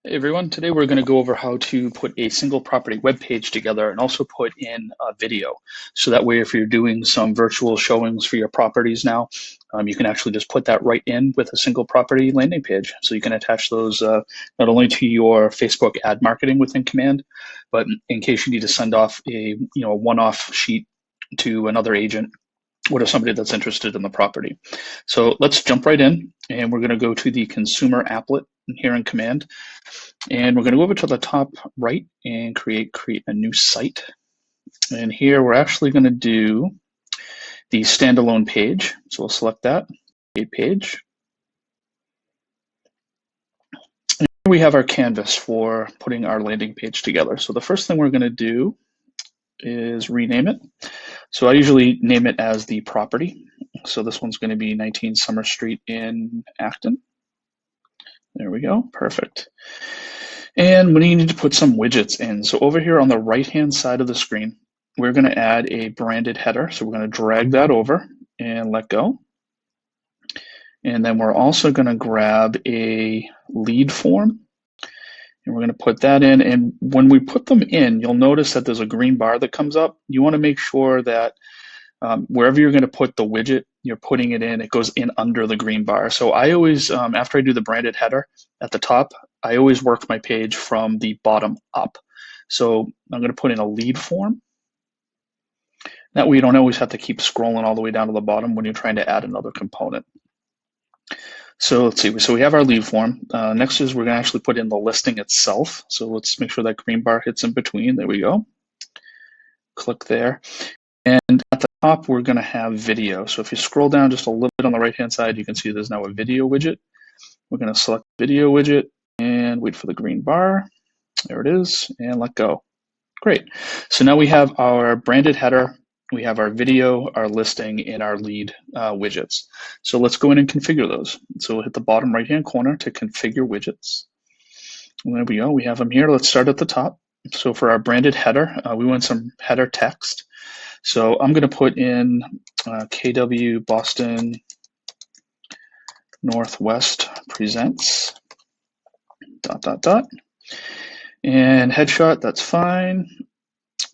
Hey everyone, today we're going to go over how to put a single property web page together and also put in a video. So that way, if you're doing some virtual showings for your properties now, you can actually just put that right in with a single property landing page. So you can attach those not only to your Facebook ad marketing within Command, but in case you need to send off a one-off sheet to another agent or to somebody that's interested in the property. So let's jump right in, and we're going to go to the consumer applet here in Command. And we're going to go over to the top right and create a new site. And here we're actually going to do the standalone page. So we'll select that, create page. And here we have our canvas for putting our landing page together. So the first thing we're going to do is rename it. So I usually name it as the property. So this one's going to be 19 Summer Street in Acton. There we go, perfect. And we need to put some widgets in. So over here on the right-hand side of the screen, we're going to add a branded header. So we're going to drag that over and let go. And then we're also going to grab a lead form, and we're going to put that in. And when we put them in, you'll notice that there's a green bar that comes up. You want to make sure that wherever you're going to put the widget, you're putting it in, it goes in under the green bar. So I always, after I do the branded header at the top, I always work my page from the bottom up. So I'm going to put in a lead form. That way you don't always have to keep scrolling all the way down to the bottom when you're trying to add another component. So let's see, so we have our lead form. Next is we're going to actually put in the listing itself. So let's make sure that green bar hits in between. There we go. Click there. And at the top, we're going to have video. So if you scroll down just a little bit on the right-hand side, you can see there's now a video widget. We're going to select video widget and wait for the green bar. There it is, and let go. Great. So now we have our branded header, we have our video, our listing, and our lead widgets. So let's go in and configure those. So we'll hit the bottom right-hand corner to configure widgets. And there we go. We have them here. Let's start at the top. So for our branded header, we want some header text. So I'm going to put in KW Boston Northwest presents ... And headshot, that's fine.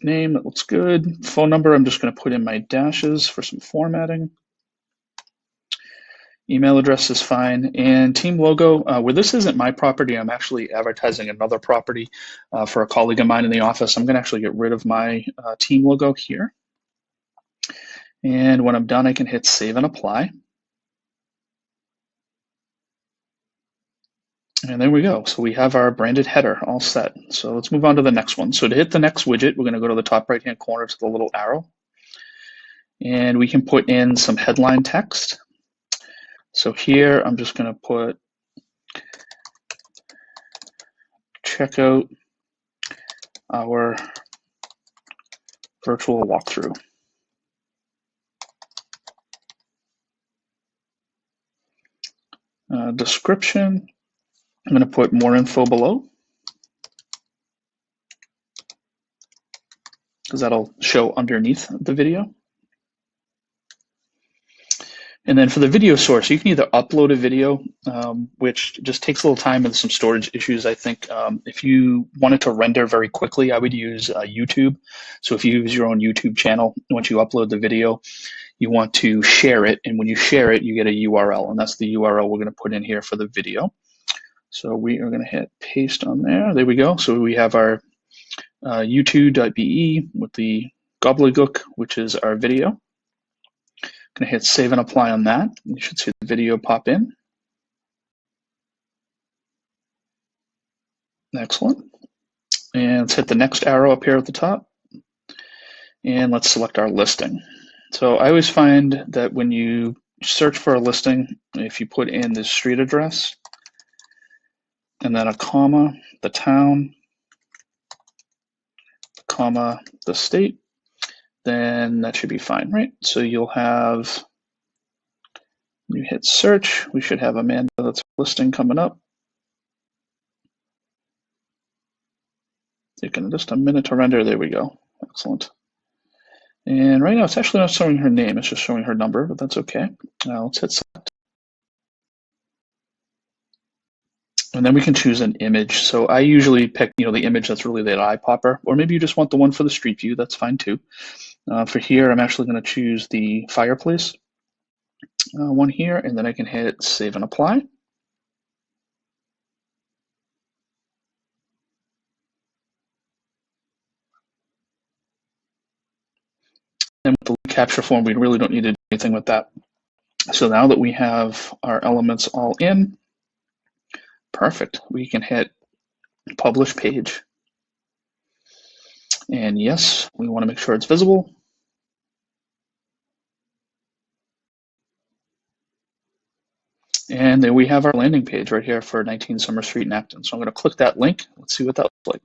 Name, that looks good. Phone number, I'm just going to put in my dashes for some formatting. Email address is fine. And team logo, where this isn't my property, I'm actually advertising another property for a colleague of mine in the office. I'm going to actually get rid of my team logo here. And when I'm done, I can hit save and apply. And there we go. So we have our branded header all set. So let's move on to the next one. So to hit the next widget, we're going to go to the top right-hand corner to the little arrow. And we can put in some headline text. So here, I'm just going to put check out our virtual walkthrough. Description, I'm going to put more info below, because that'll show underneath the video. And then for the video source, you can either upload a video, which just takes a little time and some storage issues. I think if you wanted to render very quickly, I would use YouTube. So if you use your own YouTube channel, once you upload the video, you want to share it. And when you share it, you get a URL. And that's the URL we're going to put in here for the video. So we are going to hit paste on there. There we go. So we have our youtube.be with the gobbledygook, which is our video. Going to hit save and apply on that. You should see the video pop in. Excellent. And let's hit the next arrow up here at the top. And let's select our listing. So I always find that when you search for a listing, if you put in the street address and then a comma, the town, comma, the state, then that should be fine, right? So you'll have, when you hit search, we should have Amanda, that's listing coming up. Taking just a minute to render, there we go, excellent. And right now it's actually not showing her name, it's just showing her number, but that's okay. Now let's hit select. And then we can choose an image. So I usually pick, the image that's really that eye popper, or maybe you just want the one for the street view. That's fine too. For here, I'm actually going to choose the fireplace one here, and then I can hit save and apply. And with the link capture form, we really don't need to do anything with that. So now that we have our elements all in, perfect. We can hit publish page. And yes, we want to make sure it's visible. And then we have our landing page right here for 19 Summer Street in Acton. So I'm going to click that link. Let's see what that looks like.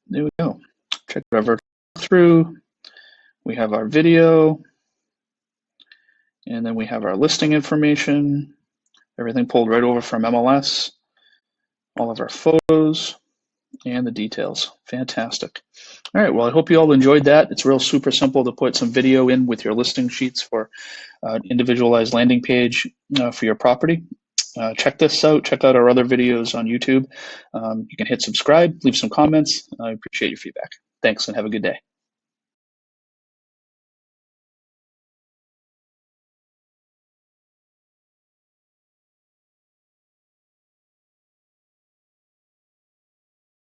There we go. Check our virtual through. We have our video. And then we have our listing information. Everything pulled right over from MLS. All of our photos and the details. Fantastic. All right, well, I hope you all enjoyed that. It's real super simple to put some video in with your listing sheets for individualized landing page for your property. Check this out. Check out our other videos on YouTube. You can hit subscribe, leave some comments. I appreciate your feedback. Thanks and have a good day.